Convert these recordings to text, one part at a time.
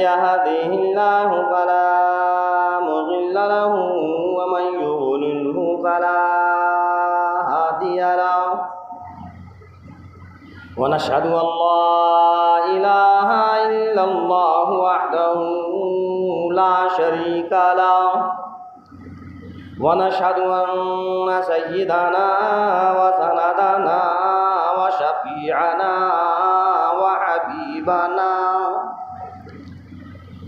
यहदिहिल्लाहु फला मुज़िल्ल लहु व मन युज़्लिल्हु फला हादिय लहु व नशहदु अल्ला इलाहा इल्लल्लाहु वहदहु ला शरीका लहु व नशहदु अन्न सय्यिदना व सनदना व शफीअना व हबीबना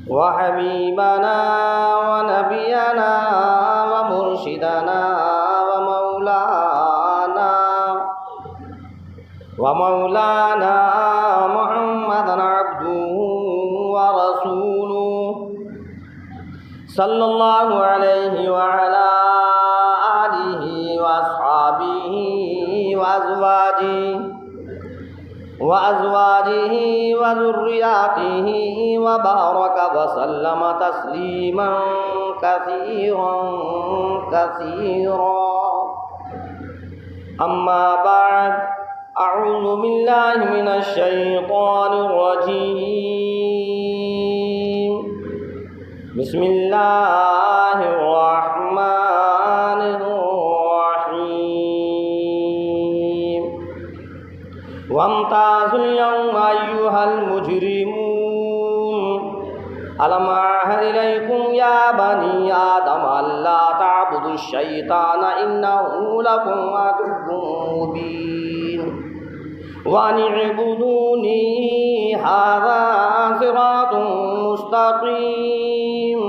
व नबियना व मुर्शिदना व मौलाना मुहम्मदन अब्दुहु व रसूलुहु सल्लल्लाहु अलैहि व अला आलिहि व अस्हाबिहि व अज़वाजिहि व ज़ुर्रिय्यातिहि व बारक व सल्लम तस्लीमन कसीरा अम्मा बाद अऊज़ु बिल्लाहि मिनश शैतानिर रजीम बिस्मिल्लाहिर रहमानिर रहीम वम्ताज़ुल यौमा अय्युहल मुजरिमून अलम अअहद इलैकुम या बनी आदम अल्ला तअबुदुश शैतान इन्नहु लकुम अदुव्वुम मुबीन व अन इअ्बुदूनी हाज़ा सिरातुम मुस्तक़ीम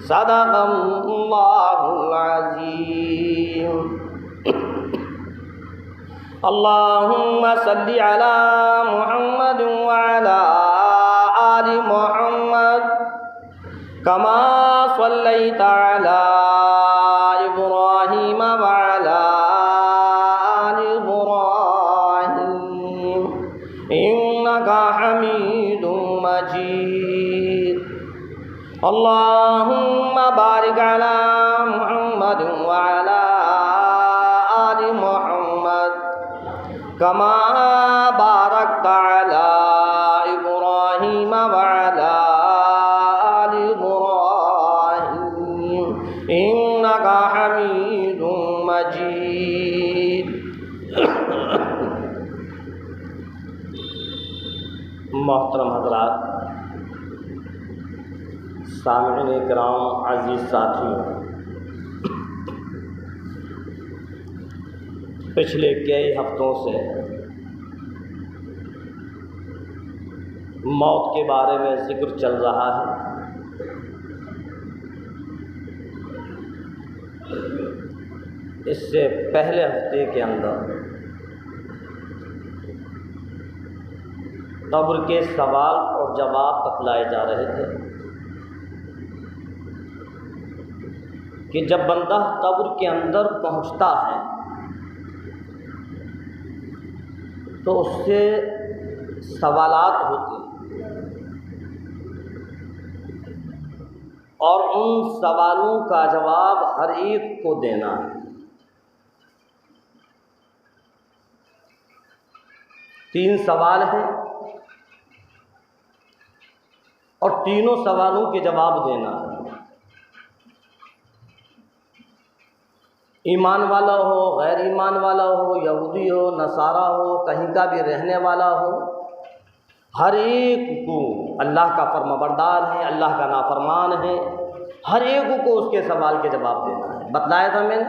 सदक़ल्लाहुल अज़ीम। अल्लाहुम्मा सल्लि अला मुहम्मद व अला आलि मुहम्मद कमा सल्लैता अला इब्राहीम व अला आलि इब्राहीम इन्नका हमीदुम मजीद। अल्लाहुम्मा बारिक अला मुहम्मद व अला आलि मुहम्मद कमा बारकता अला इब्राहीम व अला आलि इब्राहीम इन्नका हमीदुम मजीद। मोहतरम हज़रात, सामिईन इकराम, अज़ीज़ साथियों, पिछले कई हफ्तों से मौत के बारे में ज़िक्र चल रहा है। इससे पहले हफ्ते के अंदर कब्र के सवाल और जवाब बतलाए जा रहे थे कि जब बंदा कब्र के अंदर पहुंचता है तो उससे सवालात होते हैं और उन सवालों का जवाब हर एक को देना है। 3 सवाल हैं और तीनों सवालों के जवाब देना है। ईमान वाला हो, गैर ईमान वाला हो, यहूदी हो, नसारा हो, कहीं का भी रहने वाला हो, हर एक को अल्लाह का फर्माबरदार है, अल्लाह का नाफरमान है, हर एक को उसके सवाल के जवाब देना है। बतलाया था मैंने,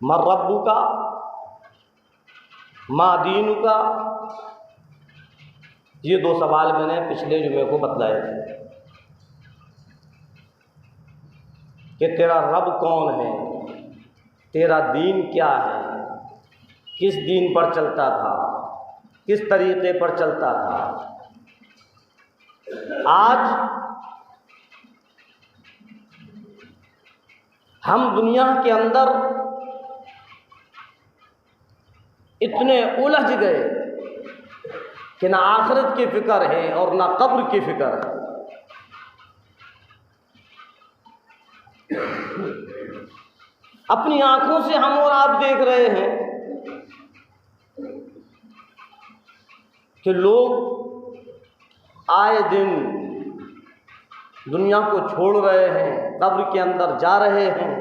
मर रब्बुका, मा दीनुका, ये 2 सवाल मैंने पिछले जुमे को बतलाए थे कि तेरा रब कौन है, तेरा दीन क्या है, किस दीन पर चलता था, किस तरीक़े पर चलता था। आज हम दुनिया के अंदर इतने उलझ गए कि ना आखिरत की फ़िक्र है और ना कब्र की फ़िक्र है। अपनी आंखों से हम और आप देख रहे हैं कि लोग आए दिन दुनिया को छोड़ रहे हैं, कब्र के अंदर जा रहे हैं।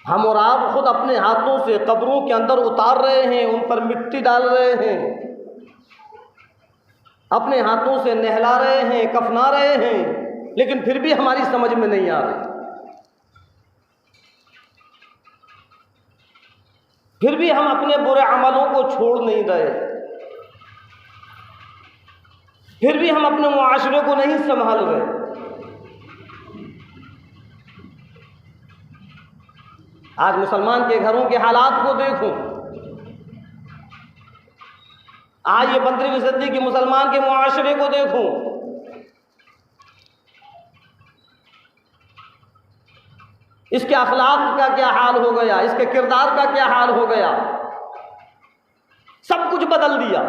हम और आप खुद अपने हाथों से कब्रों के अंदर उतार रहे हैं, उन पर मिट्टी डाल रहे हैं, अपने हाथों से नहला रहे हैं, कफना रहे हैं, लेकिन फिर भी हमारी समझ में नहीं आ रही। फिर भी हम अपने बुरे अमलों को छोड़ नहीं रहे, फिर भी हम अपने मुआशरे को नहीं संभाल रहे। आज मुसलमान के घरों के हालात को देखो, आज ये 15वीं सदी के मुसलमान के मुआशरे को देखो। इसके अखलाक का क्या हाल हो गया, इसके किरदार का क्या हाल हो गया, सब कुछ बदल दिया।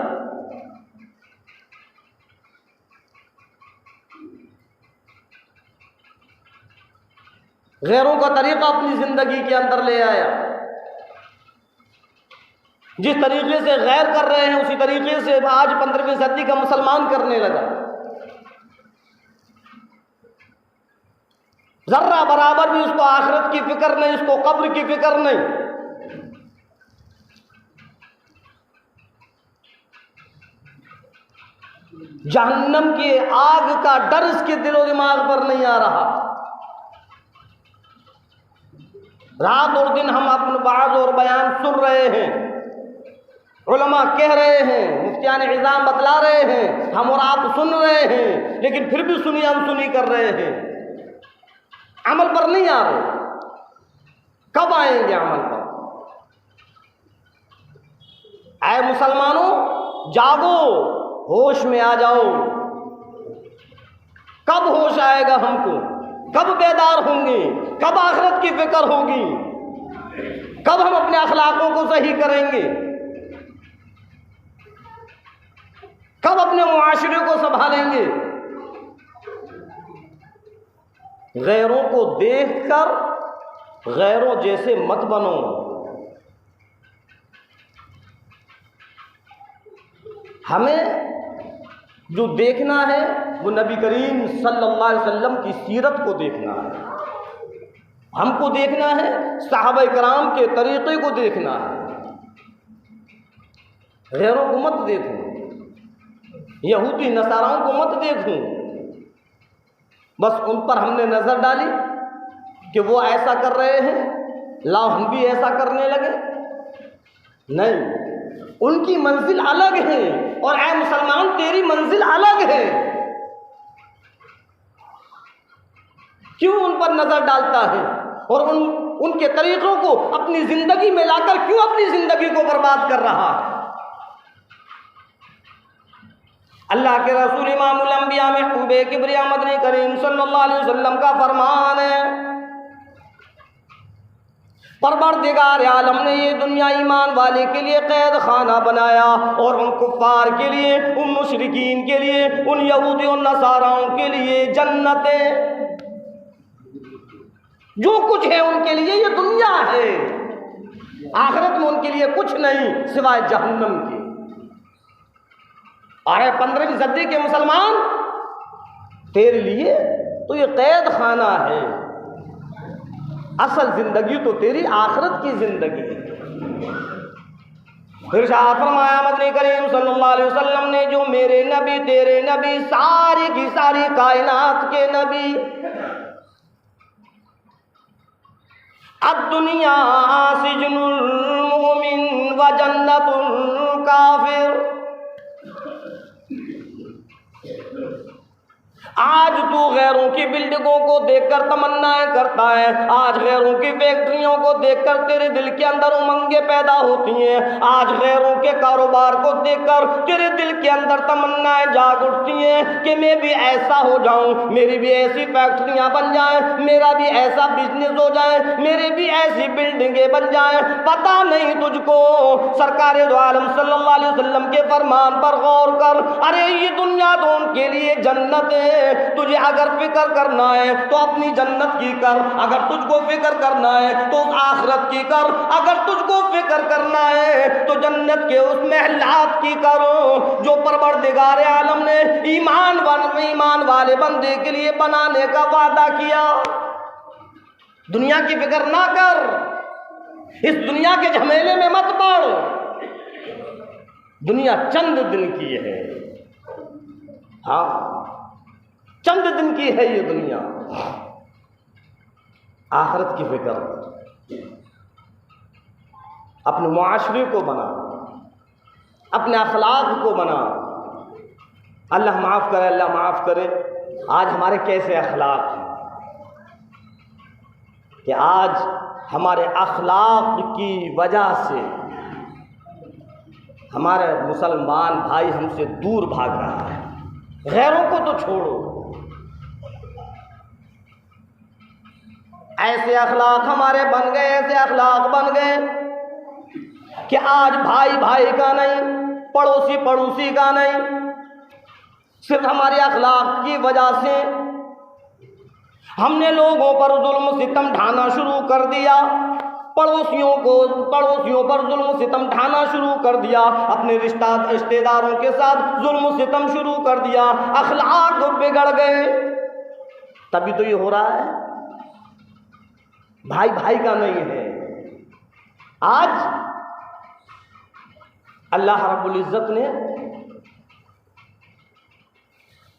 गैरों का तरीका अपनी जिंदगी के अंदर ले आया। जिस तरीके से गैर कर रहे हैं उसी तरीके से आज 15वीं सदी का मुसलमान करने लगा। जर्रा बराबर भी उसको आखिरत की फिक्र नहीं, उसको कब्र की फिक्र नहीं। जहन्नम की आग का डर इसके दिलो दिमाग पर नहीं आ रहा। रात और दिन हम अपने बाज़ और बयान सुन रहे हैं, उलमा कह रहे हैं, मुफ्तियान इज़ाम बतला रहे हैं, हम और आप सुन रहे हैं, लेकिन फिर भी सुनी अनसुनी कर रहे हैं, अमल पर नहीं आ रहे। कब आएंगे अमल पर? ऐ मुसलमानों, जागो, होश में आ जाओ। कब होश आएगा हमको? कब बेदार होंगे? कब आखिरत की फिक्र होगी? कब हम अपने अखलाकों को सही करेंगे? कब अपने मुआशरे को संभालेंगे? गैरों को देखकर गैरों जैसे मत बनो। हमें जो देखना है वो नबी करीम सल्लल्लाहु अलैहि वसल्लम की सीरत को देखना है। हमको देखना है सहाबा कराम के तरीक़े को देखना है। गैरों को मत देखो, यहूदी नसाराओं को मत देखो। बस उन पर हमने नज़र डाली कि वो ऐसा कर रहे हैं, लाओ हम भी ऐसा करने लगे। नहीं, उनकी मंजिल अलग है और ऐ मुसलमान तेरी मंजिल अलग है। क्यों उन पर नजर डालता है और उनके तरीकों को अपनी जिंदगी में लाकर क्यों अपनी जिंदगी को बर्बाद कर रहा है? अल्लाह के रसूल इमामुल अंबिया महबूबे किबरिया मदनी करीम सल्लल्लाहु अलैहि वसल्लम का फरमान है, परवरदिगार आलम ने ये दुनिया ईमान वाले के लिए कैद खाना बनाया और उन कुफ्फार के लिए, उन मुशरिकीन के लिए, उन यहूदी और नसाराओं के लिए जन्नतें। जो कुछ है उनके लिए ये दुनिया है, आखिरत में उनके लिए कुछ नहीं सिवाय जहन्नम के। अरे 15वीं सदी के मुसलमान, तेरे लिए तो ये कैद खाना है। असल जिंदगी तो तेरी आखिरत की जिंदगी है। फिर शाह फरमाया मदनी करीम सल्लल्लाहु अलैहि वसल्लम ने, जो मेरे नबी, तेरे नबी, सारी की सारी कायनात के नबी, अद्दुनिया सिजनुल मुमिन व जन्नतुल काफिर। आज तू गैरों की बिल्डिंगों को देखकर तमन्नाएं करता है, आज गैरों की फैक्ट्रियों को देखकर तेरे दिल के अंदर उमंगें पैदा होती हैं, आज गैरों के कारोबार को देखकर तेरे दिल के अंदर तमन्नाएं जाग उठती हैं कि मैं भी ऐसा हो जाऊं, मेरी भी ऐसी फैक्ट्रियां बन जाएं, मेरा भी ऐसा बिजनेस हो जाए, मेरे भी ऐसी बिल्डिंगें बन जाएं। पता नहीं तुझको? सरकार दो आलम सल्लल्लाहु अलैहि वसल्लम के फरमान पर गौर कर। अरे ये दुनिया तो उनके लिए जन्नत है तुझे अगर फिक्र करना है तो अपनी जन्नत की कर, अगर तुझको फिक्र करना है तो आखिरत की कर, अगर तुझको फिक्र करना है तो जन्नत के उस महलात की करो जो परवरदिगार आलम ने ईमान वाले बंदे के लिए बनाने का वादा किया। दुनिया की फिक्र ना कर, इस दुनिया के झमेले में मत पड़। दुनिया चंद दिन की है, हाँ चंद दिन की है ये दुनिया। आखिरत की फिक्र, अपने मुआशरे को बना, अपने अखलाक को बना। अल्लाह माफ़ करे, अल्लाह माफ़ करे। आज हमारे कैसे अखलाक हैं कि आज हमारे अखलाक की वजह से हमारे मुसलमान भाई हमसे दूर भाग रहा है। गैरों को तो छोड़ो, ऐसे अखलाक हमारे बन गए, ऐसे अखलाक बन गए कि आज भाई भाई का नहीं, पड़ोसी पड़ोसी का नहीं, सिर्फ हमारे अखलाक की वजह से हमने लोगों पर जुल्म सितम ढाना शुरू कर दिया, पड़ोसियों पर जुल्म सितम ढाना शुरू कर दिया, अपने रिश्तेदारों के साथ जुल्म सितम शुरू कर दिया, अखलाक बिगड़ गए। तभी तो ये हो रहा है, भाई भाई का नहीं है। आज अल्लाह रब्बुल इज़्ज़त ने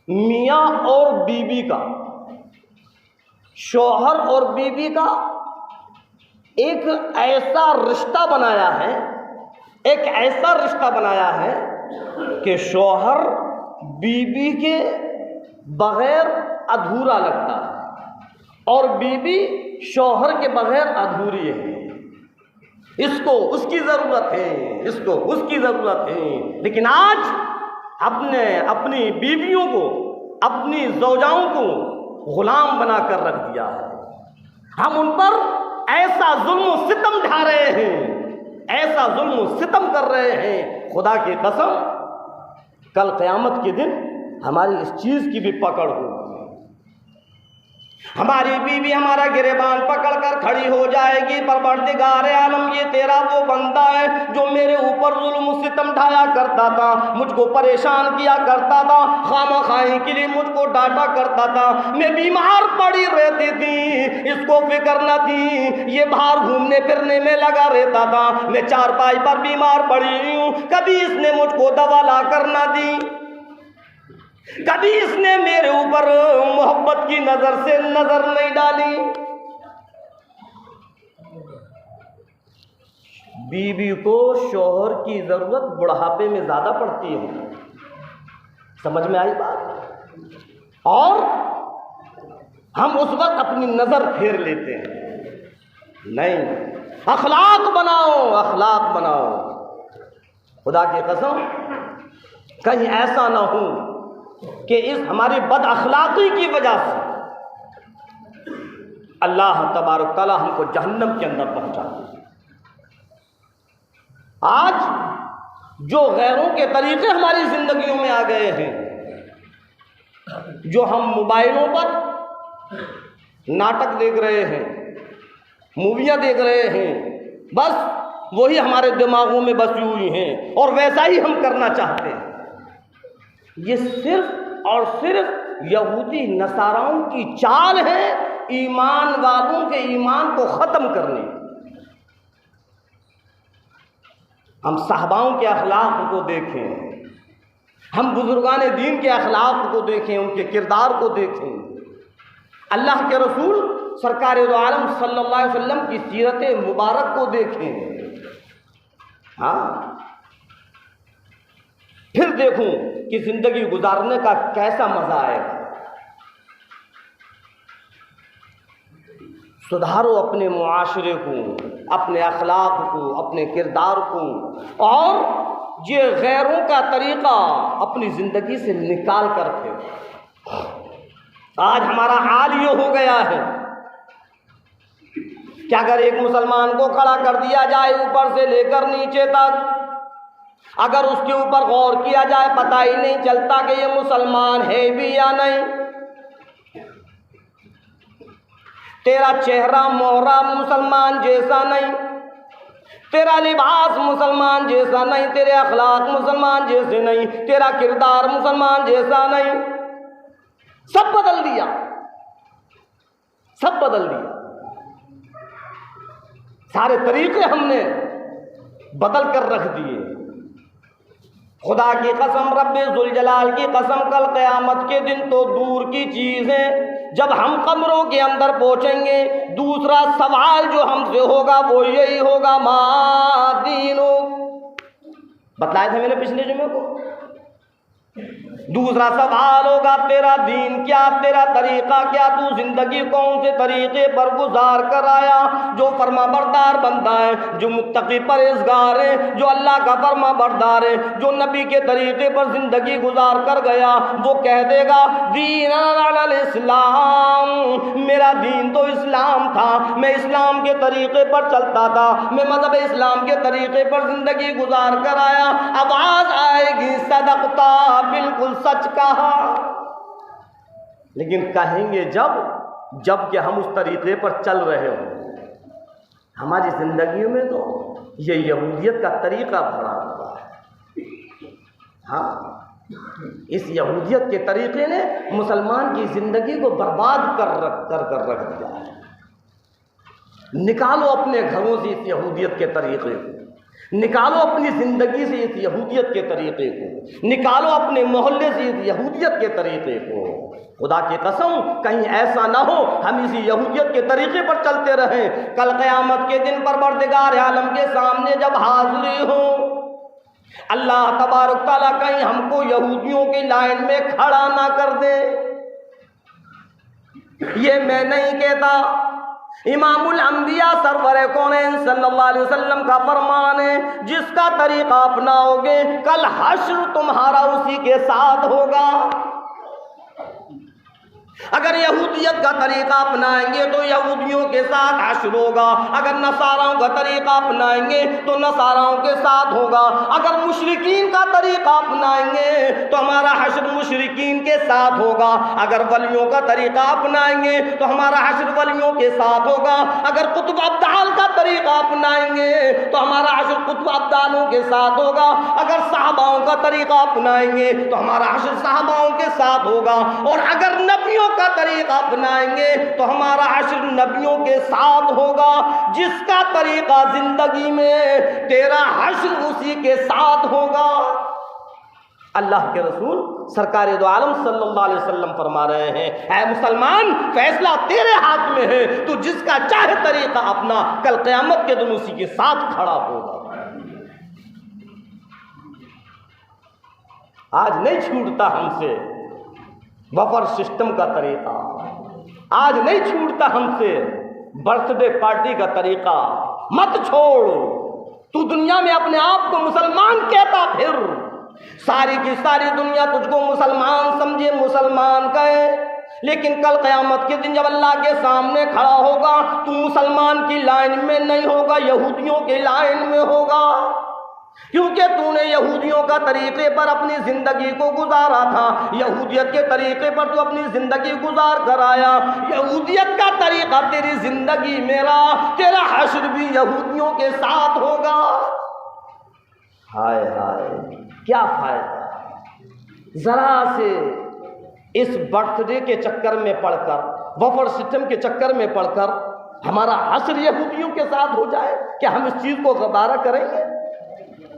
मियाँ और बीवी का, शौहर और बीवी का एक ऐसा रिश्ता बनाया है, एक ऐसा रिश्ता बनाया है कि शौहर बीवी के बगैर अधूरा लगता है और बीवी शौहर के बगैर अधूरी है। इसको उसकी ज़रूरत है, इसको उसकी ज़रूरत है। लेकिन आज अपनी बीवियों को, अपनी ज़ौजाओं को गुलाम बनाकर रख दिया है। हम उन पर ऐसा जुल्म सितम ढा रहे हैं, ऐसा जुल्म सितम कर रहे हैं, खुदा की कसम कल क़यामत के दिन हमारी इस चीज़ की भी पकड़ होगी। हमारी बीवी हमारा गिरेबान पकड़कर खड़ी हो जाएगी, परवरदिगार आलम ये तेरा वो बंदा है जो मेरे ऊपर जुल्म सितम ढाया करता था, मुझको परेशान किया करता था, खामखाही के लिए मुझको डांटा करता था, मैं बीमार पड़ी रहती थी, इसको फिक्र न थी, ये बाहर घूमने फिरने में लगा रहता था, मैं चारपाई पर बीमार पड़ी हूँ, कभी इसने मुझको दवा ला कर ना दी, कभी इसने मेरे ऊपर मोहब्बत की नजर से नजर नहीं डाली। बीवी को शौहर की जरूरत बुढ़ापे में ज्यादा पड़ती है, समझ में आई बात? और हम उस वक्त अपनी नजर फेर लेते हैं। नहीं, अखलाक बनाओ, अखलाक बनाओ। खुदा की कसम कहीं ऐसा ना हो कि इस हमारी बद अखलाकी की वजह से अल्लाह तबारक तआला हमको जहन्नम के अंदर पहुंचा दे। आज जो गैरों के तरीके हमारी जिंदगियों में आ गए हैं, जो हम मोबाइलों पर नाटक देख रहे हैं, मूवियाँ देख रहे हैं, बस वही हमारे दिमागों में बसी हुई हैं और वैसा ही हम करना चाहते हैं। ये सिर्फ और सिर्फ यहूदी नसाराओं की चाल है ईमान वालों के ईमान को ख़त्म करने। हम साहबाओं के अखलाक को देखें, हम बुजुर्गान दीन के अखलाक को देखें, उनके किरदार को देखें, अल्लाह के रसूल सरकार दो आलम सल्लल्लाहु अलैहि वसल्लम की सीरत मुबारक को देखें। हाँ, फिर देखूं कि जिंदगी गुजारने का कैसा मजा आएगा। सुधारो अपने मुआशरे को, अपने अखलाक को, अपने किरदार को, और ये गैरों का तरीक़ा अपनी ज़िंदगी से निकाल कर फेंको। आज हमारा हाल ये हो गया है कि अगर एक मुसलमान को खड़ा कर दिया जाए ऊपर से लेकर नीचे तक, अगर उसके ऊपर गौर किया जाए पता ही नहीं चलता कि ये मुसलमान है भी या नहीं। तेरा चेहरा मोहरा मुसलमान जैसा नहीं, तेरा लिबास मुसलमान जैसा नहीं, तेरे अखलाक मुसलमान जैसे नहीं, तेरा किरदार मुसलमान जैसा नहीं। सब बदल दिया, सब बदल दिया। सारे तरीके हमने बदल कर रख दिए। खुदा की कसम, रब्बे जुल जलाल की कसम, कल क़यामत के दिन तो दूर की चीज़ है, जब हम कब्रों के अंदर पहुंचेंगे, दूसरा सवाल जो हमसे होगा वो यही होगा, मा दीनो। बतलाया था मैंने पिछले जुमे को। दूसरा सवाल होगा, तेरा दीन क्या, तेरा तरीका क्या, तू जिंदगी कौन से तरीके पर गुजार कर आया। जो फरमा बरदार बंदा है, जो मुत्तकी परहेज़गार है, जो अल्लाह का फरमा बरदार है, जो नबी के तरीके पर जिंदगी गुजार कर गया, वो कह देगा दीन अल इस्लाम, मेरा दीन तो इस्लाम था, मैं इस्लाम के तरीके पर चलता था, मैं मज़हब इस्लाम के तरीके पर जिंदगी गुजार कर आया। आवाज़ आएगी सदक़ता, बिल्कुल सच कहा। लेकिन कहेंगे जब कि हम उस तरीके पर चल रहे हो। हमारी जिंदगी में तो ये यहूदियत का तरीका भरा हुआ है। हाँ, इस यहूदियत के तरीके ने मुसलमान की जिंदगी को बर्बाद कर रख दिया है। निकालो अपने घरों से इस यहूदियत के तरीके को, निकालो अपनी ज़िंदगी से इस यहूदियत के तरीक़े को, निकालो अपने मोहल्ले से इस यहूदियत के तरीक़े को। खुदा की कसम, कहीं ऐसा ना हो हम इसी यहूदियत के तरीक़े पर चलते रहें। कल क़यामत के दिन परवरदिगार आलम के सामने जब हाज़िरी हो, अल्लाह तबारक तआला कहीं हमको यहूदियों की लाइन में खड़ा ना कर दे। ये मैं नहीं कहता, इमामुल अंबिया सरवर कौनैन सल्लल्लाहु अलैहि वसल्लम का फरमान है, जिसका तरीका अपनाओगे कल हश्र तुम्हारा उसी के साथ होगा। अगर यहूदियत का तरीका अपनाएंगे तो यहूदियों के साथ हश्र होगा, अगर नसाराओं का तरीका अपनाएंगे तो नसाराओं के साथ होगा, अगर मुशरिकीन का तरीका अपनाएंगे तो हमारा हश्र मुशरिकीन के साथ होगा, अगर वलियों का तरीका अपनाएंगे तो हमारा हश्र वलियों के साथ होगा, अगर कुतुब अब्दाल का तरीका अपनाएंगे तो हमारा हश्र कुतुब अब्दालों के साथ होगा, अगर साहबाओं का तरीका अपनाएंगे तो हमारा हश्र साहबाओं के साथ होगा, और अगर नबियों का तरीका अपनाएंगे तो हमारा हश्र नबियों के साथ होगा। जिसका तरीका जिंदगी में, तेरा हश्र उसी के साथ होगा। अल्लाह के रसूल सरकार दो आलम सल्लल्लाहु अलैहि वसल्लम फरमा रहे हैं, ऐ मुसलमान, फैसला तेरे हाथ में है, तू जिसका चाहे तरीका अपना, कल क़यामत के दिन उसी के साथ खड़ा होगा। आज नहीं छूटता हमसे बफर सिस्टम का तरीका, आज नहीं छूटता हमसे बर्थडे पार्टी का तरीका। मत छोड़, तू दुनिया में अपने आप को मुसलमान कहता फिर, सारी की सारी दुनिया तुझको मुसलमान समझे, मुसलमान कहे, लेकिन कल क़यामत के दिन जब अल्लाह के सामने खड़ा होगा, तू मुसलमान की लाइन में नहीं होगा, यहूदियों की लाइन में होगा, क्योंकि तूने यहूदियों का तरीके पर अपनी ज़िंदगी को गुजारा था। यहूदियत के तरीके पर तू अपनी ज़िंदगी गुजार कर आया। यहूदियत का तरीका तेरी ज़िंदगी मेरा, तेरा हश्र भी यहूदियों के साथ होगा। हाय हाय, क्या फ़ायदा ज़रा से इस बर्थडे के चक्कर में पड़कर, बफर सिस्टम के चक्कर में पड़कर हमारा हश्र यहूदियों के साथ हो जाए। क्या हम इस चीज़ को गवारा करेंगे?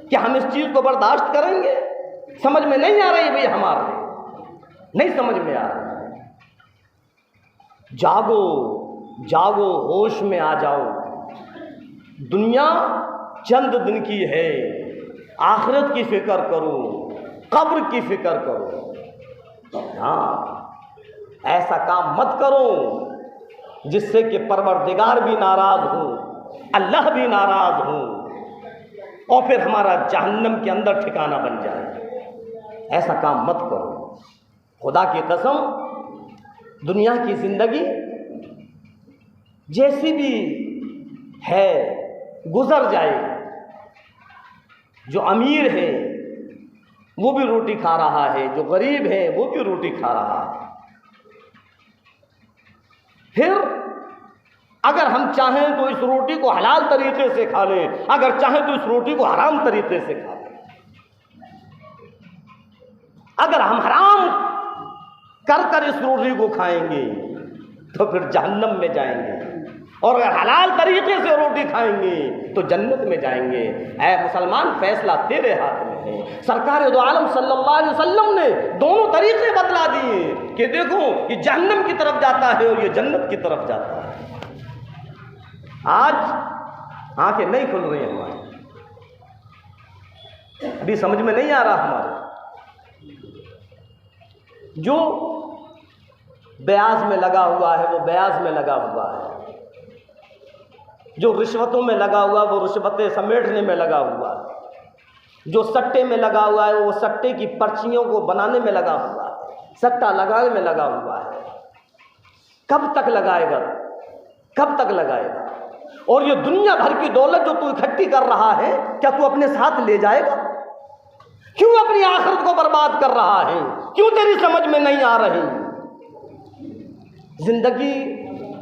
क्या हम इस चीज़ को बर्दाश्त करेंगे? समझ में नहीं आ रही भाई, हमारे नहीं समझ में आ रही। जागो जागो, होश में आ जाओ। दुनिया चंद दिन की है, आखिरत की फिक्र करो, कब्र की फिक्र करो। हाँ, ऐसा काम मत करो जिससे कि परवरदिगार भी नाराज़ हो, अल्लाह भी नाराज़ हो, और फिर हमारा जहन्नम के अंदर ठिकाना बन जाए। ऐसा काम मत करो। खुदा की कसम, दुनिया की ज़िंदगी जैसी भी है गुजर जाएगी। जो अमीर है वो भी रोटी खा रहा है, जो गरीब है वो भी रोटी खा रहा है। फिर अगर हम चाहें तो इस रोटी को हलाल तरीके से खा लें, अगर चाहें तो इस रोटी को हराम तरीके से खा लें। अगर हम हराम कर कर इस रोटी को खाएंगे तो फिर जहन्नम में जाएंगे, और अगर हलाल तरीके से रोटी खाएंगे तो जन्नत में जाएंगे। ऐ मुसलमान, फैसला तेरे हाथ में है। सरकार दो आलम सल्लल्लाहु अलैहि वसल्लम ने दोनों तरीके बतला दिए कि देखो ये जहन्नम की तरफ जाता है और ये जन्नत की तरफ जाता है। आज आंखें नहीं खुल रही हमारी, अभी समझ में नहीं आ रहा हमारे। जो ब्याज में लगा हुआ है वो ब्याज में लगा हुआ है, जो रिश्वतों में लगा हुआ वो रिश्वतें समेटने में लगा हुआ है, जो सट्टे में लगा हुआ है वो सट्टे की पर्चियों को बनाने में लगा हुआ है, सट्टा लगाने में लगा हुआ है। कब तक लगाएगा, कब तक लगाएगा? और ये दुनिया भर की दौलत जो तू इकट्ठी कर रहा है, क्या तू अपने साथ ले जाएगा? क्यों अपनी आखिरत को बर्बाद कर रहा है? क्यों तेरी समझ में नहीं आ रही? जिंदगी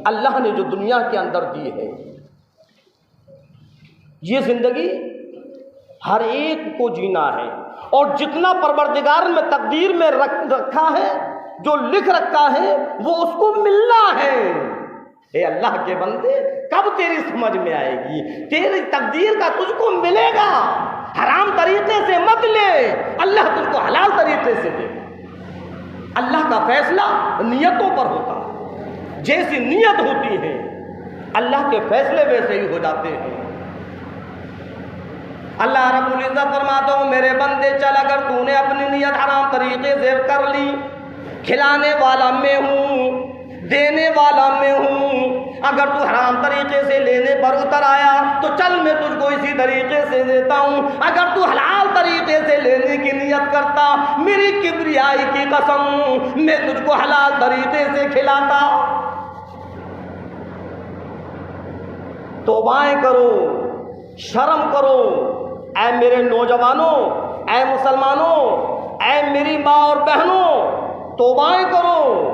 अल्लाह ने जो दुनिया के अंदर दी है, ये जिंदगी हर एक को जीना है, और जितना परवरदिगार में तकदीर में रखा है, जो लिख रखा है, वो उसको मिलना है। हे अल्लाह के बंदे, कब तेरी समझ में आएगी? तेरी तकदीर का तुझको मिलेगा। हराम तरीके से मत ले, अल्लाह तुझको हलाल तरीके से दे। अल्लाह का फैसला नियतों पर होता है, जैसी नियत होती है अल्लाह के फैसले वैसे ही हो जाते हैं। अल्लाह रब्बुल इज्जत फरमाता हूँ, मेरे बंदे चल, अगर तूने अपनी नियत हराम तरीके से कर ली, खिलाने वाला मैं हूँ, देने वाला मैं हूँ। अगर तू हराम तरीके से लेने पर उतर आया तो चल, मैं तुझको इसी तरीके से देता हूँ। अगर तू हलाल तरीके से लेने की नियत करता, मेरी किबरियाई की कसम, मैं तुझको हलाल तरीके से खिलाता। तौबाएं करो, शर्म करो। ऐ मेरे नौजवानों, ऐ मुसलमानों, ऐ मेरी माँ और बहनों, तौबाएं करो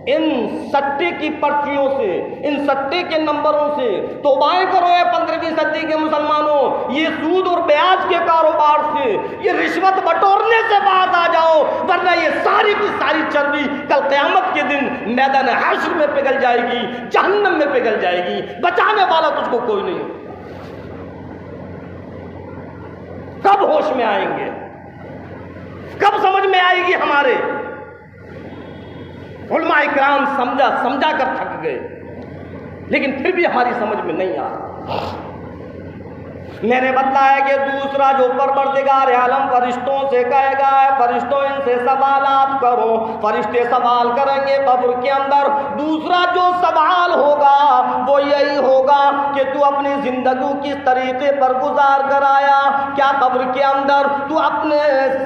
इन सट्टे की पर्चियों से, इन सट्टे के नंबरों से तौबाएं करो। 15वीं सदी के मुसलमानों, ये सूद और ब्याज के कारोबार से, ये रिश्वत बटोरने से बाहर आ जाओ, वरना ये सारी की सारी चर्बी कल क़यामत के दिन मैदान हश्र में पिघल जाएगी, जहन्नम में पिघल जाएगी। बचाने वाला तुझको कोई नहीं। कब होश में आएंगे? कब समझ में आएगी हमारे? उलमा इकराम समझा कर थक गए, लेकिन फिर भी हमारी समझ में नहीं आ रहा। मैंने बताया कि दूसरा जो परवरदिगार आलम फरिश्तों से कहेगा, फरिश्तों इनसे सवालात करो, फरिश्ते सवाल करेंगे कब्र के अंदर। दूसरा जो सवाल होगा वो यही होगा कि तू अपनी जिंदगी किस तरीके पर गुजार कर आया। क्या कब्र के अंदर तू अपने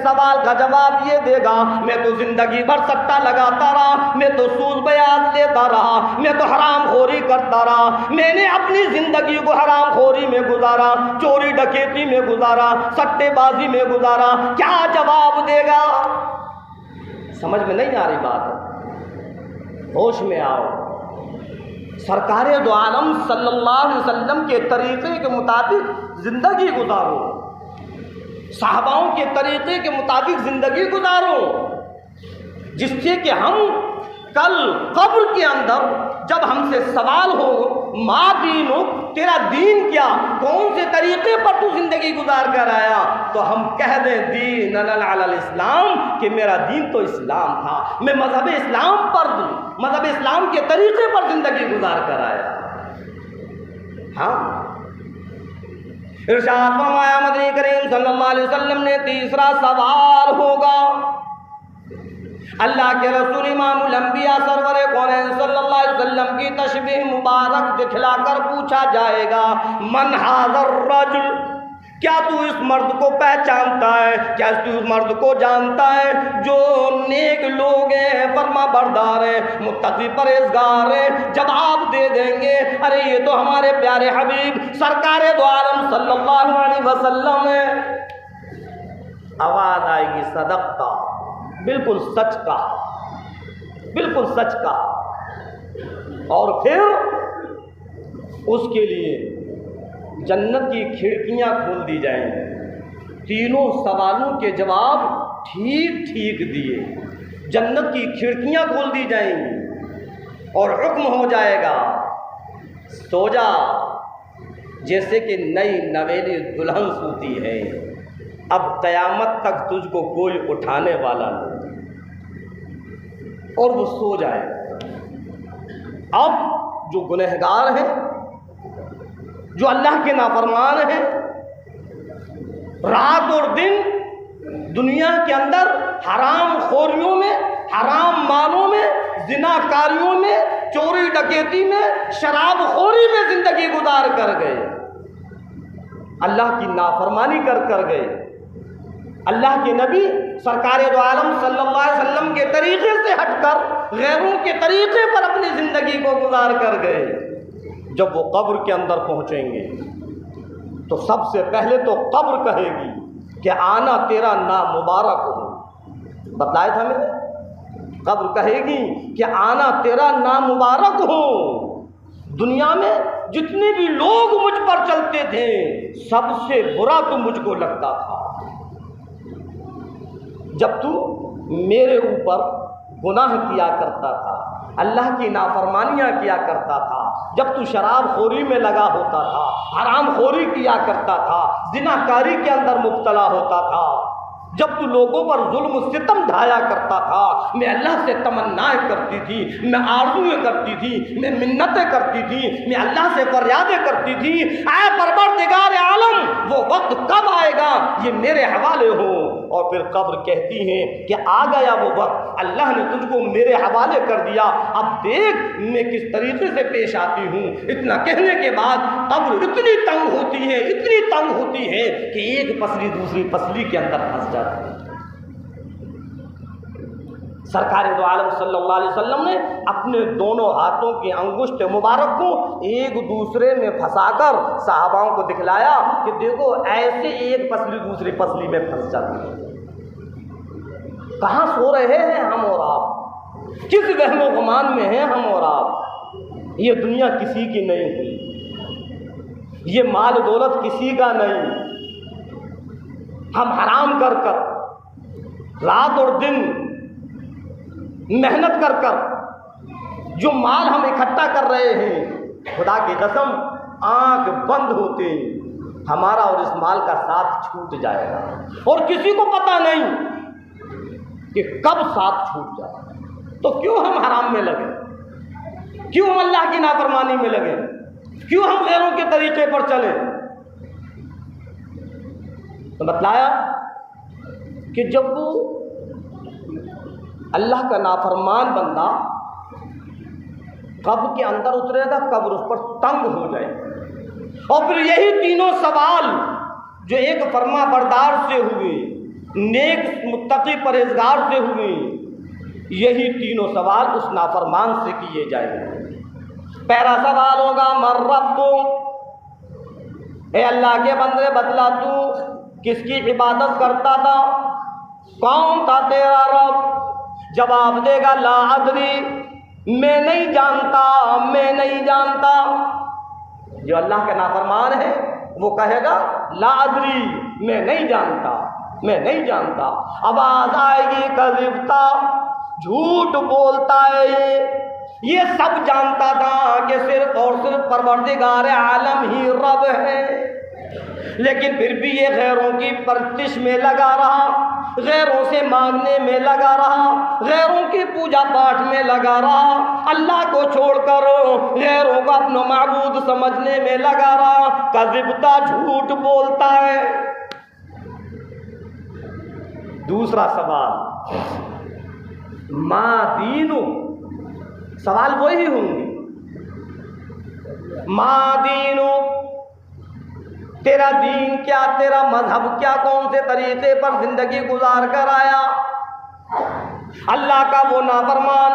सवाल का जवाब ये देगा, मैं तो जिंदगी भर सट्टा लगाता रहा, मैं तो सूद ब्याज लेता रहा, मैं तो हराम खोरी करता रहा, मैंने अपनी जिंदगी को हराम खोरी में गुजारा, चोरी डकैती में गुजारा, सट्टेबाजी में गुजारा। क्या जवाब देगा? समझ में नहीं आ रही बात। होश में आओ। सरकारे दो आलम सल्लल्लाहु अलैहि वसल्लम के तरीक़े के मुताबिक ज़िंदगी गुजारो, साहबाओं के तरीक़े के मुताबिक ज़िंदगी गुजारो, जिससे कि हम कल कब्र के अंदर जब हमसे सवाल हो, माँ दीनो, तेरा दीन क्या, कौन से तरीके पर तू जिंदगी गुजार कर आया, तो हम कह दें दीन अल इस्लाम, कि मेरा दीन तो इस्लाम था, मैं मजहब इस्लाम पर, मजहब इस्लाम के तरीके पर जिंदगी गुजार कर आया। हाँ, इरशाद फरमाया मदनी करीम सल्लल्लाहु अलैहि वसल्लम ने, तीसरा सवाल होगा, अल्लाह के रसूल इमामुल अंबिया सरवर कौनैन सल्लल्लाहु अलैहि वसल्लम की तशबीह मुबारक दिखलाकर पूछा जाएगा, मन हाज़र रजुल, क्या तू इस मर्द को पहचानता है, क्या तू इस मर्द को जानता है जो नेक लोग हैं, फरमा बरदार हैं, मुत्तकी परहेज़गार हैं? जवाब दे देंगे, अरे ये तो हमारे प्यारे हबीब सरकारे दो आलम सल्लल्लाहु अलैहि वसल्लम है। आवाज़ आएगी, सदक़ता, बिल्कुल सच कहा, बिल्कुल सच कहा। और फिर उसके लिए जन्नत की खिड़कियां खोल दी जाएंगी। तीनों सवालों के जवाब ठीक ठीक दिए जन्नत की खिड़कियां खोल दी जाएंगी और हुक्म हो जाएगा, सो जा जैसे कि नई नवेली दुल्हन सोती है, अब क़यामत तक तुझको कोई उठाने वाला नहीं, और वो सो जाए। अब जो गुनहगार हैं, जो अल्लाह के नाफरमान हैं, रात और दिन दुनिया के अंदर हराम खोरियों में, हराम मालों में, जिनाकारियों में, चोरी डकैती में, शराब खोरी में ज़िंदगी गुजार कर गए, अल्लाह की नाफरमानी कर गए, अल्लाह के नबी सरकार दो आलम सल्लल्लाहु अलैहि वसल्लम के तरीक़े से हटकर गैरों के तरीक़े पर अपनी ज़िंदगी को गुजार कर गए। जब वो कब्र के अंदर पहुँचेंगे तो सबसे पहले तो कब्र कहेगी कि आना तेरा नाम मुबारक हो। बताया था मैंने, कब्र कहेगी कि आना तेरा नाम मुबारक हो। दुनिया में जितने भी लोग मुझ पर चलते थे, सबसे बुरा तो मुझको लगता था। जब तू मेरे ऊपर गुनाह किया करता था, अल्लाह की नाफरमानियाँ किया करता था, जब तू शराब खोरी में लगा होता था, हराम खोरी किया करता था, जिनाकारी के अंदर मुब्तला होता था, जब तू लोगों पर जुल्म सितम ढाया करता था, मैं अल्लाह से तमन्नाएं करती थी, मैं आरज़ुएं करती थी, मैं मिन्नतें करती थी, मैं अल्लाह से फरियादें करती थी, ऐ परवरदिगार आलम वो वक्त कब आएगा ये मेरे हवाले हो। और फिर कब्र कहती है कि आ गया वो वक्त, अल्लाह ने तुझको मेरे हवाले कर दिया, अब देख मैं किस तरीके से पेश आती हूँ। इतना कहने के बाद कब्र इतनी तंग होती है, इतनी तंग होती है कि एक पसली दूसरी पसली के अंदर फंस जाती है। सरकार दो आलम सल्लल्लाहु अलैहि वसल्लम ने अपने दोनों हाथों के अंगुष्ठ मुबारक को एक दूसरे में फंसाकर सहाबाओं को दिखलाया कि देखो ऐसे एक पसली दूसरी पसली में फंस जाती है। कहाँ सो रहे हैं हम और आप, किस वहमो गुमान में हैं हम और आप। ये दुनिया किसी की नहीं हुई, ये माल दौलत किसी का नहीं। हम हराम कर रात और दिन मेहनत कर जो माल हम इकट्ठा कर रहे हैं, खुदा की कसम आंख बंद होते हमारा और इस माल का साथ छूट जाएगा, और किसी को पता नहीं कि कब साथ छूट जाए। तो क्यों हम हराम में लगे, क्यों हम अल्लाह की नाफरमानी में लगे, क्यों हम गैरों के तरीके पर चले। तो बतलाया कि जब वो अल्लाह का नाफरमान बंदा कब्र के अंदर उतरेगा, कब्र उस पर तंग हो जाए। और फिर यही तीनों सवाल जो एक फर्मा बरदार से हुए, नेक मुत्तकी परहेजगार से हुए, यही तीनों सवाल उस नाफरमान से किए जाएंगे। पहला सवाल होगा मर रब्बु, ए अल्लाह के बंदे बतला तू किसकी इबादत करता था, कौन था तेरा रब। जवाब देगा ला अदरी, मैं नहीं जानता, मैं नहीं जानता। जो अल्लाह का नाफरमान है वो कहेगा ला अदरी, मैं नहीं जानता, मैं नहीं जानता। आवाज आएगी कज़िबता, झूठ बोलता है ये सब जानता था कि सिर्फ और सिर्फ परवरदिगार आलम ही रब है, लेकिन फिर भी ये गैरों की परस्तिश में लगा रहा, गैरों से मांगने में लगा रहा, गैरों की पूजा पाठ में लगा रहा, अल्लाह को छोड़कर गैरों को अपना माबूद समझने में लगा रहा। कज़िबता, झूठ बोलता है। दूसरा सवाल मा दीनु, सवाल वही होंगे मा दीनु, तेरा दीन क्या, तेरा मजहब क्या, कौन से तरीके पर जिंदगी गुजार कर आया। अल्लाह का वो नाफरमान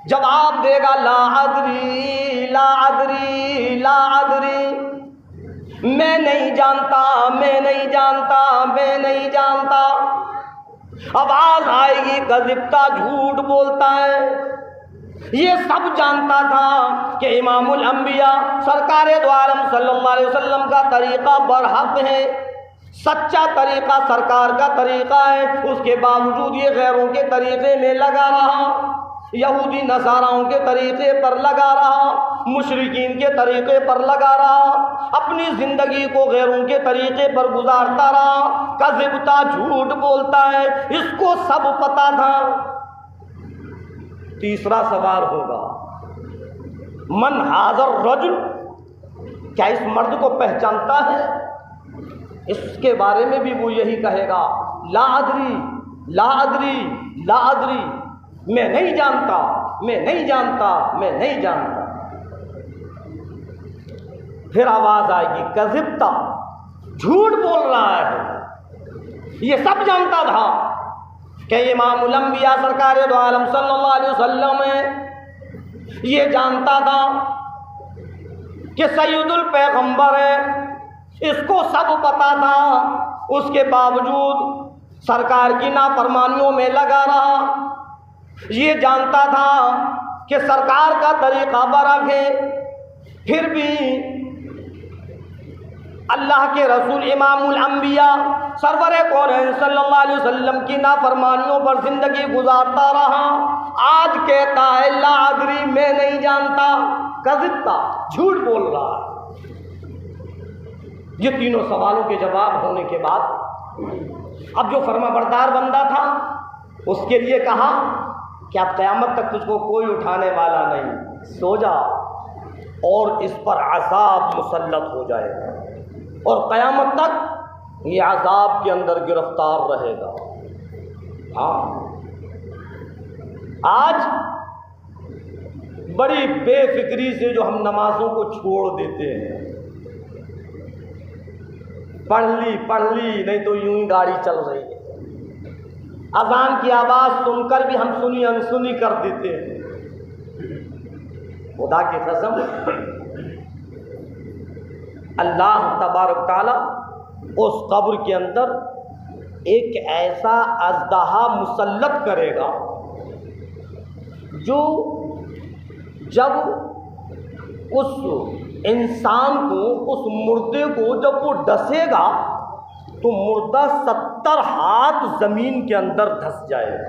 जवाब देगा ला अदरी, ला अदरी, ला अदरी, मैं नहीं जानता, मैं नहीं जानता, मैं नहीं जानता। आवाज आएगी कज़िबता, झूठ बोलता है। ये सब जानता था कि इमामुल अंबिया सरकारे दो आलम सल्लल्लाहु अलैहि वसल्लम का तरीक़ा बरहक है, सच्चा तरीक़ा सरकार का तरीक़ा है। उसके बावजूद ये गैरों के तरीक़े में लगा रहा, यहूदी नसाराओं के तरीक़े पर लगा रहा, मुशरिकीन के तरीक़े पर लगा रहा, अपनी ज़िंदगी को गैरों के तरीक़े पर गुजारता रहा, कज़िबता झूठ बोलता है, इसको सब पता था। तीसरा सवाल होगा, मन हाज़र रजुल, क्या इस मर्द को पहचानता है? इसके बारे में भी वो यही कहेगा, ला अदरी ला अदरी ला अदरी, मैं नहीं जानता, मैं नहीं जानता, मैं नहीं जानता। फिर आवाज़ आएगी, कज़िबता, झूठ बोल रहा है। ये सब जानता था कि इमामुल अंबिया सरकार दो आलम सल्लल्लाहु अलैहि वसल्लम है, ये जानता था कि सैयदुल पैगंबर है, इसको सब पता था। उसके बावजूद सरकार की नाफरमानियों में लगा रहा। ये जानता था कि सरकार का तरीक़ा बरहक है, फिर भी अल्लाह के रसूल इमामुल अंबिया सरवर कौनैन सल्लल्लाहु अलैहि वसल्लम की नाफरमानियों पर ज़िंदगी गुजारता रहा। आज कहता है ला अदरी, मैं नहीं जानता, कज़िबता, झूठ बोल रहा है। ये तीनों सवालों के जवाब होने के बाद अब जो फरमाबरदार बंदा था उसके लिए कहा कि अब क़यामत तक तुझको कोई उठाने वाला नहीं, सो जा और इस पर अज़ाब मुसल्लत हो जाएगा और क़यामत तक ये अज़ाब के अंदर गिरफ्तार रहेगा। हाँ, आज बड़ी बेफिक्री से जो हम नमाज़ों को छोड़ देते हैं, पढ़ ली नहीं तो यूं ही गाड़ी चल रही है, अज़ान की आवाज़ सुनकर भी हम सुनी अनसुनी कर देते हैं। खुदा की कसम, अल्लाह तबारक ताला उस कब्र के अंदर एक ऐसा अज़दहा मुसल्लत करेगा जो जब उस इंसान को, उस मुर्दे को जब वो डसेगा तो मुर्दा 70 हाथ ज़मीन के अंदर धंस जाएगा।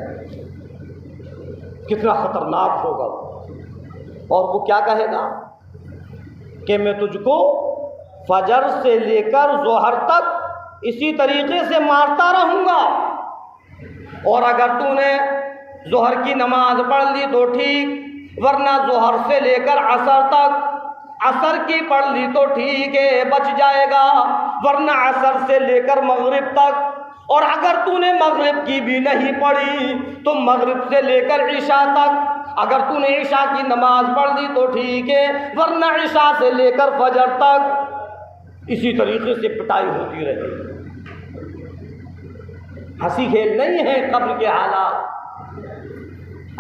कितना ख़तरनाक होगा। और वो क्या कहेगा कि मैं तुझको फजर से लेकर ज़ोहर तक इसी तरीक़े से मारता रहूँगा, और अगर तूने ज़ोहर की नमाज़ पढ़ ली तो ठीक, वरना ज़ोहर से लेकर असर तक, असर की पढ़ ली तो ठीक है, बच जाएगा, वरना असर से लेकर मगरिब तक, और अगर तूने मगरिब की भी नहीं पढ़ी तो मगरिब से लेकर इशा तक, अगर तूने इशा की नमाज़ पढ़ ली तो ठीक है, वरना इशा से लेकर फजर तक, इसी तरीके से पिटाई होती रही। हंसी खेल नहीं है कब्र के हालात,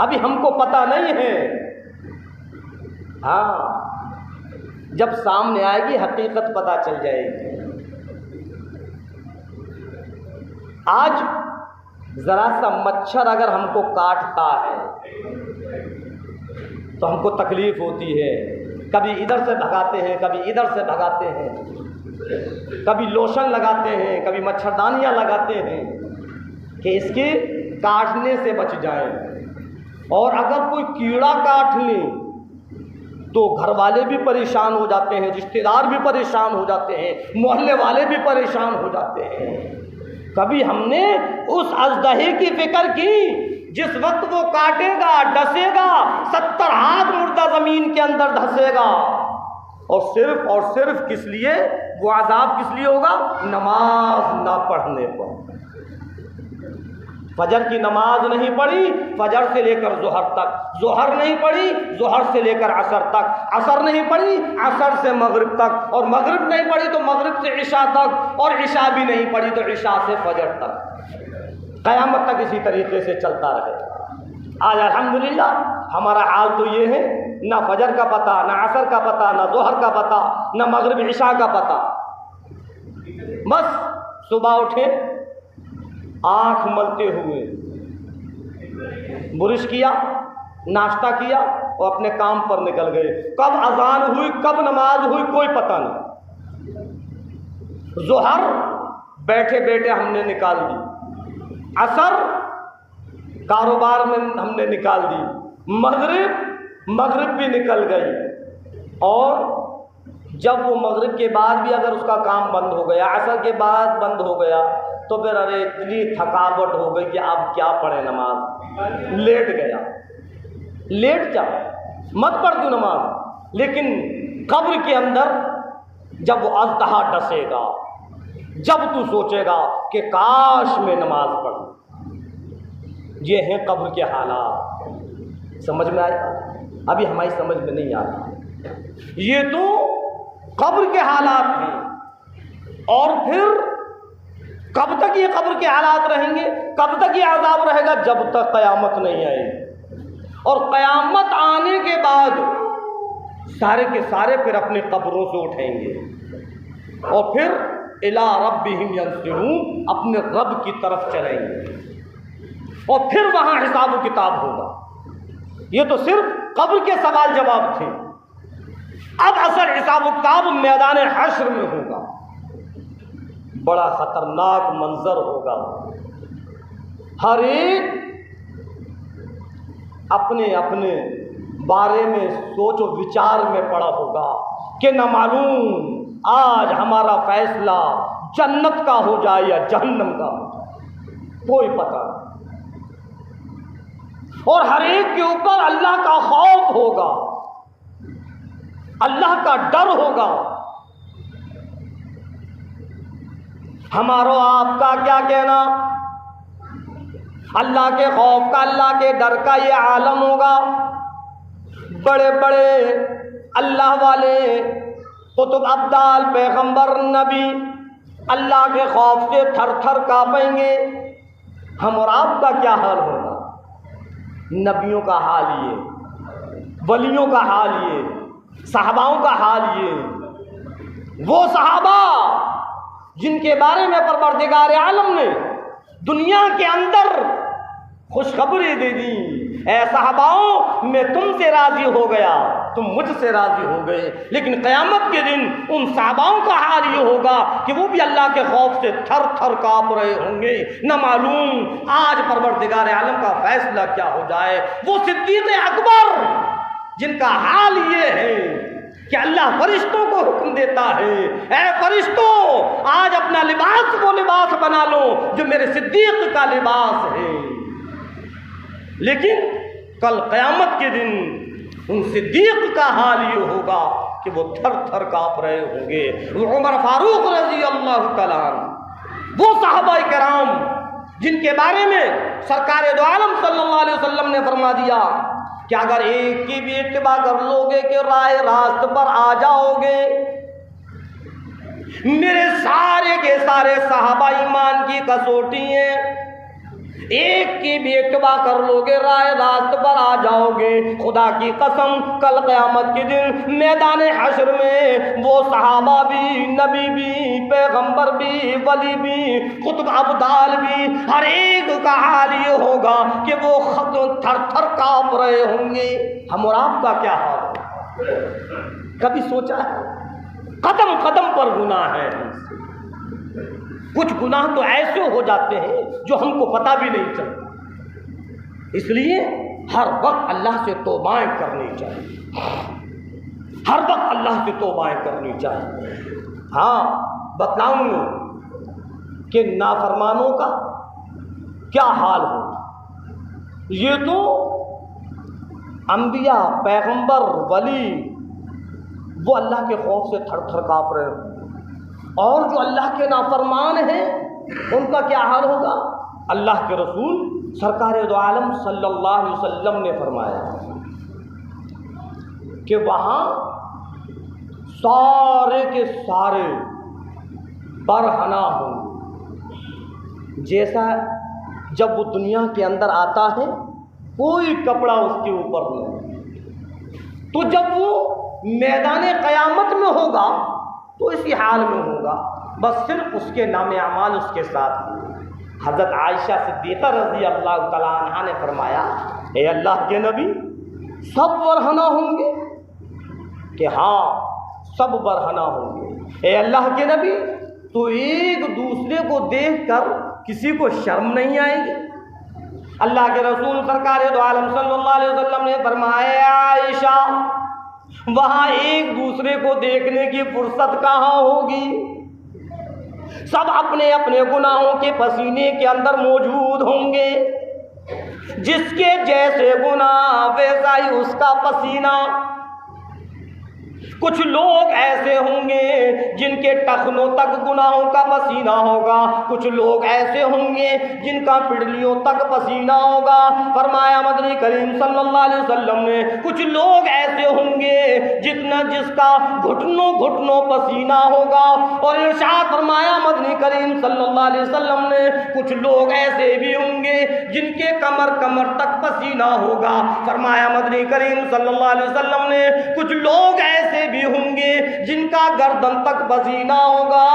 अभी हमको पता नहीं है। हाँ, जब सामने आएगी हकीकत पता चल जाएगी। आज ज़रा सा मच्छर अगर हमको काटता है तो हमको तकलीफ़ होती है, कभी इधर से भगाते हैं, कभी इधर से भगाते हैं, कभी लोशन लगाते हैं, कभी मच्छरदानियाँ लगाते हैं कि इसके काटने से बच जाए। और अगर कोई कीड़ा काट ले तो घर वाले भी परेशान हो जाते हैं, रिश्तेदार भी परेशान हो जाते हैं, मोहल्ले वाले भी परेशान हो जाते हैं। कभी हमने उस अजदहे की फिक्र की जिस वक्त वो काटेगा, डसेगा, 70 हाथ मुर्दा ज़मीन के अंदर धंसेगा, और सिर्फ किस लिए? वो अज़ाब किस लिए होगा? नमाज ना पढ़ने पर। फजर की नमाज नहीं पढ़ी, फजर से लेकर ज़ोहर तक, ज़ोहर नहीं पढ़ी, ज़ोहर से लेकर असर तक, असर नहीं पढ़ी, असर से मगरिब तक, और मगरिब नहीं पढ़ी तो मगरिब से इशा तक, और इशा भी नहीं पढ़ी तो इशा से फजर तक, क़यामत तक इसी तरीके से चलता रहे। आज अल्हम्दुलिल्लाह हमारा हाल तो ये है, ना फजर का पता, ना असर का पता, ना ज़ोहर का पता, ना मगरिब इशा का पता। बस सुबह उठे, आँख मलते हुए बुरुश किया, नाश्ता किया और अपने काम पर निकल गए। कब अजान हुई, कब नमाज हुई, कोई पता नहीं। ज़ोहर बैठे बैठे हमने निकाल दी, असर कारोबार में हमने निकाल दी, मगरिब भी निकल गई। और जब वो मगरिब के बाद भी अगर उसका काम बंद हो गया, असर के बाद बंद हो गया, तो फिर अरे इतनी थकावट हो गई कि अब क्या पढ़े नमाज, लेट गया। लेट जा, मत पढ़ तू नमाज। लेकिन कब्र के अंदर जब वो अज़दहा डसेगा, जब तू सोचेगा कि काश मैं नमाज पढ़। ये हैं कब्र के हालात। समझ में आया? अभी हमारी समझ में नहीं आता। ये तो कब्र के हालात हैं। और फिर कब तक ये कब्र के हालात रहेंगे, कब तक ये अज़ाब रहेगा? जब तक क़यामत नहीं आएगी। और क़यामत आने के बाद सारे के सारे फिर अपने कब्रों से उठेंगे और फिर इला रब्बिहिम यंसिरून, अपने रब की तरफ चलेंगे और फिर वहाँ हिसाब व किताब होगा। ये तो सिर्फ कब्र के सवाल जवाब थे। अब असल हिसाब व किताब मैदान हश्र में होगा। बड़ा खतरनाक मंजर होगा। हर एक अपने अपने बारे में सोचो विचार में पड़ा होगा कि न मालूम आज हमारा फैसला जन्नत का हो जाए या जहन्नम का, कोई पता नहीं। और हर एक के ऊपर अल्लाह का खौफ होगा, अल्लाह का डर होगा। हमारा आपका क्या कहना, अल्लाह के खौफ का, अल्लाह के डर का ये आलम होगा। बड़े बड़े अल्लाह वाले कुतुब अब्दाल पैगंबर नबी अल्लाह के खौफ से थर थर कांपेंगे। हम और आपका क्या हाल होगा? नबियों का हाल ये, वलियों का हाल ये, सहाबाओं का हाल ये। वो सहाबा जिनके बारे में परवरदिगार आलम ने दुनिया के अंदर खुशखबरी दे दी, ऐ सहाबाओं मैं तुमसे राजी हो गया, तुम मुझसे राजी हो गए। लेकिन क़यामत के दिन उन सहाबाओं का हाल ये होगा कि वो भी अल्लाह के खौफ से थर थर काँप रहे होंगे। न मालूम आज परवरदिगार आलम का फैसला क्या हो जाए। वो सिद्दीक़ अकबर जिनका हाल ये है कि अल्लाह फरिश्तों को हुक्म देता है, ऐ फरिश्तों आज अपना लिबास वो लिबास बना लो जो मेरे सिद्दीक़ का लिबास है। लेकिन कल क़यामत के दिन उन सिद्दीक़ का हाल ये होगा कि वो थर थर काँप रहे होंगे। उमर फारूक रज़ी अल्लाह तआला अन्हु, वो सहाबा किराम जिनके बारे में सरकार दो आलम सल्लल्लाहु अलैहि वसल्लम ने फरमा दिया कि अगर एक की भी इत्तिबा कर लोगे कि राह रास्त पर आ जाओगे। मेरे सारे के सारे सहाबा ईमान की कसौटी हैं, एक की भी इत्तिबा कर लोगे राह रास्त पर आ जाओगे। खुदा की कसम कल क़यामत के दिन मैदान हश्र में वो सहाबा भी, नबी भी, पैगंबर भी, वली भी, कुतुब अब्दाल भी, हर एक का हाल ये होगा कि वो थर थर काँप रहे होंगे। हम और आपका क्या हाल है? कभी सोचा है? कदम कदम पर गुनाह है। कुछ गुनाह तो ऐसे हो जाते हैं जो हमको पता भी नहीं चलता। इसलिए हर वक्त अल्लाह से तौबाएं करनी चाहिए, हर वक्त अल्लाह से तौबाएं करनी चाहिए। हाँ, बतलाऊंगा कि नाफरमानों का क्या हाल हो। ये तो अंबिया, पैगंबर, वली वो अल्लाह के खौफ से थर थर काँप रहे हैं। और जो अल्लाह के नाफरमान हैं उनका क्या हाल होगा? अल्लाह के रसूल सरकार दो आलम सल्लल्लाहु अलैहि वसल्लम ने फरमाया कि वहाँ सारे के सारे बरहना होंगे। जैसा जब वो दुनिया के अंदर आता है कोई कपड़ा उसके ऊपर नहीं, तो जब वो मैदान क़यामत में होगा तो इसी हाल में होगा, बस सिर्फ उसके नाम अमाल उसके साथ। हज़रत आयशा सिद्दीक़ा रज़ी अल्लाह तआला अन्हा ने फरमाया, ए अल्लाह के नबी सब बरहना होंगे कि हाँ सब बरहना होंगे। ए अल्लाह के नबी, तो एक दूसरे को देखकर किसी को शर्म नहीं आएगी? अल्लाह के रसूल सरकार दो आलम सल्लल्लाहु अलैहि वसल्लम ने फरमाया, आयशा वहाँ एक दूसरे को देखने की फुर्सत कहाँ होगी? सब अपने अपने गुनाहों के पसीने के अंदर मौजूद होंगे। जिसके जैसे गुनाह वैसा ही उसका पसीना। कुछ लोग ऐसे होंगे जिनके टखनों तक गुनाहों का पसीना होगा, कुछ लोग ऐसे होंगे जिनका पिड़लियों तक पसीना होगा। फरमाया मदनी करीम सल्लल्लाहु अलैहि वसल्लम ने, कुछ लोग ऐसे होंगे जिसका घुटनों घुटनों पसीना होगा। और इरशाद फरमाया मदनी करीम सल्लल्लाहु अलैहि वसल्लम ने, कुछ लोग ऐसे भी होंगे जिनके कमर कमर तक पसीना होगा। फरमाया मदनी करीम सल्लल्लाहु अलैहि वसल्लम ने, कुछ लोग ऐसे भी होंगे जिनका गर्दन तक पसीना होगा।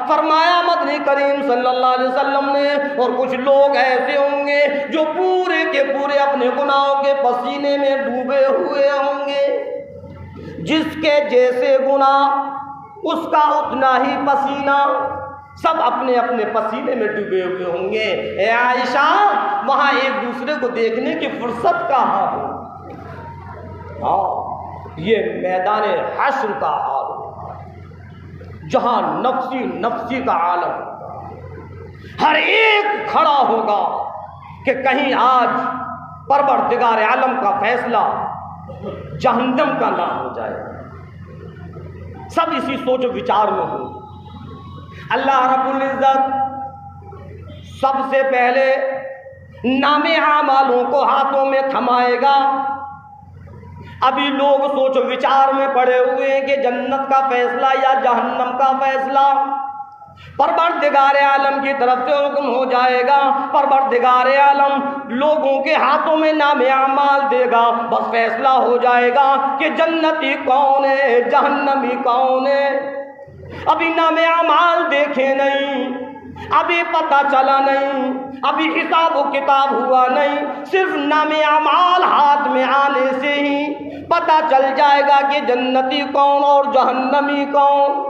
फरमाया मदनी करीम सल्लल्लाहु अलैहि वसल्लम ने, और कुछ लोग ऐसे होंगे जो पूरे के पूरे अपने गुनाहों के पसीने में डूबे हुए होंगे। जिसके जैसे गुनाह उसका उतना ही पसीना। सब अपने अपने पसीने में डूबे हुए होंगे। ए आयशा, वहाँ एक दूसरे को देखने की फुर्सत कहाँ हो? हाँ, ये मैदान हश्र का हाल है, जहाँ नफ्सी नफ्सी का आलम हर एक खड़ा होगा कि कहीं आज परवरदिगार आलम का फैसला जहन्नम का ना हो जाए। सब इसी सोच विचार में हो। अल्लाह रब्बुल इज्जत सबसे पहले नामे आमालों को हाथों में थमाएगा। अभी लोग सोच विचार में पड़े हुए हैं कि जन्नत का फैसला या जहन्नम का फैसला। परवरदिगार आलम की तरफ से हुक्म हो जाएगा। परवरदिगार आलम लोगों के हाथों में नामे आमाल देगा, बस फैसला हो जाएगा कि जन्नती कौन है, जहन्नमी कौन है। अभी नामे आमाल देखे नहीं, अभी पता चला नहीं, अभी हिसाब किताब हुआ नहीं। सिर्फ नामे आमाल हाथ में आने से ही पता चल जाएगा कि जन्नती कौन और जहन्नमी कौन।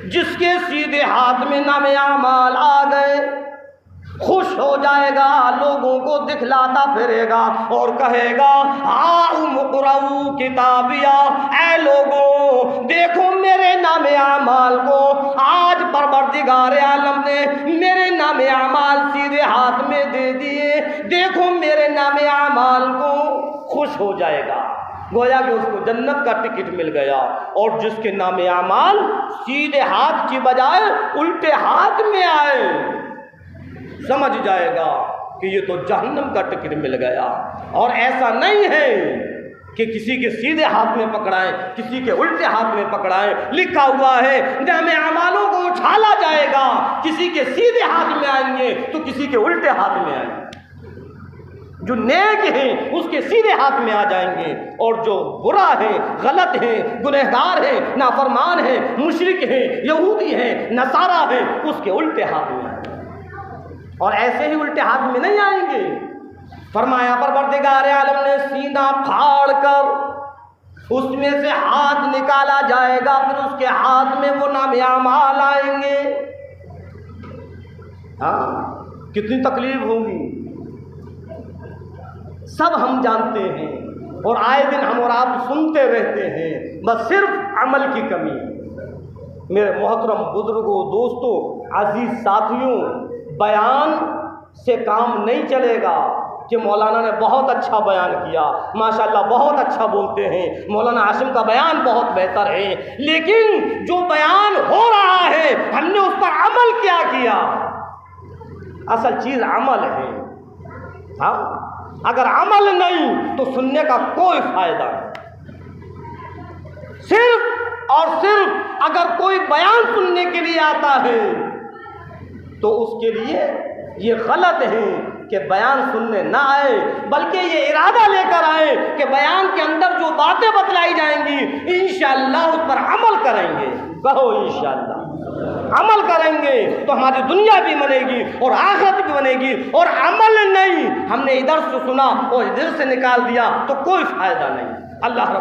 जिसके सीधे हाथ में नामे आमाल आ गए खुश हो जाएगा, लोगों को दिखलाता फिरेगा और कहेगा, आओ किताबिया, ऐ लोगों देखो मेरे नामे आमाल को। आज परवरदिगार आलम ने मेरे नामे आमाल सीधे हाथ में दे दिए, देखो मेरे नामे आमाल को। खुश हो जाएगा, गोया कि उसको जन्नत का टिकट मिल गया। और जिसके नामे आमाल सीधे हाथ की बजाय उल्टे हाथ में आए, समझ जाएगा कि ये तो जहन्नम का टिकट मिल गया। और ऐसा नहीं है कि किसी के सीधे हाथ में पकड़ाएं, किसी के उल्टे हाथ में पकड़ाएं। लिखा हुआ है नामे आमालों को उछाला जाएगा, किसी के सीधे हाथ में आएंगे तो किसी के उल्टे हाथ में आएंगे। जो नेक हैं उसके सीधे हाथ में आ जाएंगे, और जो बुरा है, गलत है, गुनहगार है, नाफरमान है, मुशरिक है, यहूदी है, नसारा है, उसके उल्टे हाथ में आएंगे। और ऐसे ही उल्टे हाथ में नहीं आएंगे। फरमाया परवरदिगार आलम ने सीना फाड़ कर उसमें से हाथ निकाला जाएगा, फिर उसके हाथ में वो नामे आमाल आएंगे। हाँ, कितनी तकलीफ होगी सब हम जानते हैं, और आए दिन हम और आप सुनते रहते हैं। बस सिर्फ अमल की कमी। मेरे मोहतरम बुजुर्गों, दोस्तों, अजीज साथियों, बयान से काम नहीं चलेगा कि मौलाना ने बहुत अच्छा बयान किया, माशाल्लाह बहुत अच्छा बोलते हैं, मौलाना हाशिम का बयान बहुत बेहतर है। लेकिन जो बयान हो रहा है हमने उस पर अमल क्या किया? असल चीज़ अमल है। हाँ, अगर अमल नहीं तो सुनने का कोई फायदा नहीं। सिर्फ और सिर्फ अगर कोई बयान सुनने के लिए आता है तो उसके लिए ये गलत है कि बयान सुनने ना आए, बल्कि ये इरादा लेकर आए कि बयान के अंदर जो बातें बतलाई जाएंगी इंशाअल्लाह उस पर अमल करेंगे। कहो इंशाअल्लाह अमल करेंगे तो हमारी दुनिया भी बनेगी और आखिरत भी बनेगी। और अमल नहीं, हमने इधर से सुना और इधर से निकाल दिया तो कोई फायदा नहीं। अल्लाह